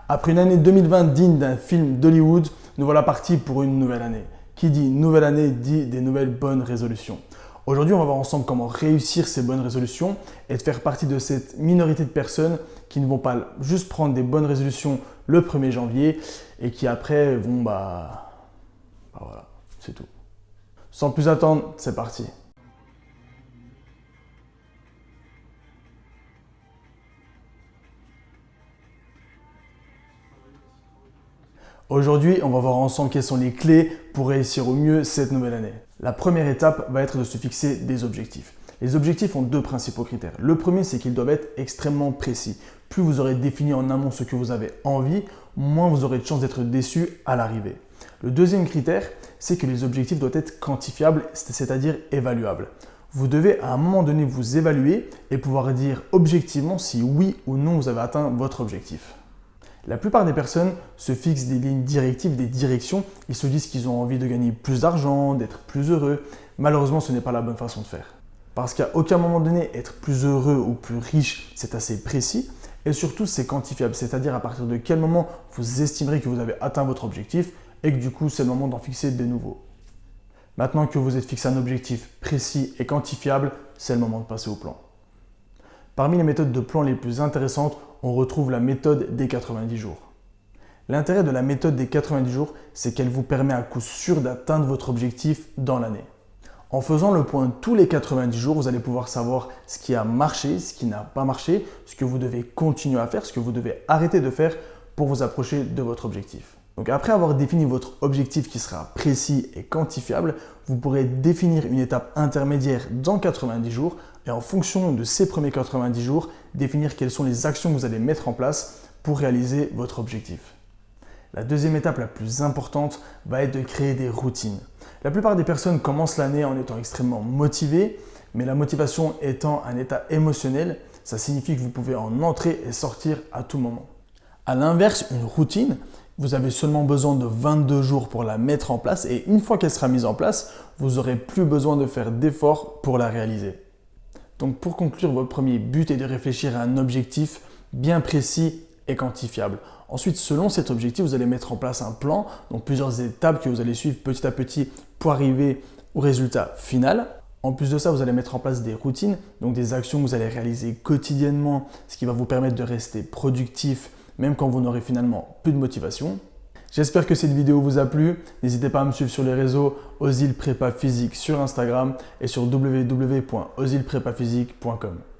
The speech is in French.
Après une année 2020 digne d'un film d'Hollywood, nous voilà partis pour une nouvelle année. Qui dit nouvelle année dit des nouvelles bonnes résolutions. Aujourd'hui, on va voir ensemble comment réussir ces bonnes résolutions et de faire partie de cette minorité de personnes qui ne vont pas juste prendre des bonnes résolutions le 1er janvier et qui après vont voilà, c'est tout. Sans plus attendre, c'est parti. Aujourd'hui, on va voir ensemble quelles sont les clés pour réussir au mieux cette nouvelle année. La première étape va être de se fixer des objectifs. Les objectifs ont deux principaux critères. Le premier, c'est qu'ils doivent être extrêmement précis. Plus vous aurez défini en amont ce que vous avez envie, moins vous aurez de chances d'être déçu à l'arrivée. Le deuxième critère, c'est que les objectifs doivent être quantifiables, c'est-à-dire évaluables. Vous devez à un moment donné vous évaluer et pouvoir dire objectivement si oui ou non vous avez atteint votre objectif. La plupart des personnes se fixent des lignes directives, des directions. Ils se disent qu'ils ont envie de gagner plus d'argent, d'être plus heureux. Malheureusement, ce n'est pas la bonne façon de faire. Parce qu'à aucun moment donné, être plus heureux ou plus riche, c'est assez précis. Et surtout, c'est quantifiable. C'est-à-dire à partir de quel moment vous estimerez que vous avez atteint votre objectif et que du coup, c'est le moment d'en fixer des nouveaux. Maintenant que vous êtes fixé un objectif précis et quantifiable, c'est le moment de passer au plan. Parmi les méthodes de plan les plus intéressantes, on retrouve la méthode des 90 jours. L'intérêt de la méthode des 90 jours, c'est qu'elle vous permet à coup sûr d'atteindre votre objectif dans l'année. En faisant le point tous les 90 jours, vous allez pouvoir savoir ce qui a marché, ce qui n'a pas marché, ce que vous devez continuer à faire, ce que vous devez arrêter de faire pour vous approcher de votre objectif. Donc après avoir défini votre objectif qui sera précis et quantifiable, vous pourrez définir une étape intermédiaire dans 90 jours et en fonction de ces premiers 90 jours, définir quelles sont les actions que vous allez mettre en place pour réaliser votre objectif. La deuxième étape la plus importante va être de créer des routines. La plupart des personnes commencent l'année en étant extrêmement motivées, mais la motivation étant un état émotionnel, ça signifie que vous pouvez en entrer et sortir à tout moment. A l'inverse, une routine, vous avez seulement besoin de 22 jours pour la mettre en place et une fois qu'elle sera mise en place, vous n'aurez plus besoin de faire d'efforts pour la réaliser. Donc pour conclure, votre premier but est de réfléchir à un objectif bien précis et quantifiable. Ensuite, selon cet objectif, vous allez mettre en place un plan, donc plusieurs étapes que vous allez suivre petit à petit pour arriver au résultat final. En plus de ça, vous allez mettre en place des routines, donc des actions que vous allez réaliser quotidiennement, ce qui va vous permettre de rester productif même quand vous n'aurez finalement plus de motivation. J'espère que cette vidéo vous a plu. N'hésitez pas à me suivre sur les réseaux Ozil Prépa Physique sur Instagram et sur www.ozilprépaphysique.com.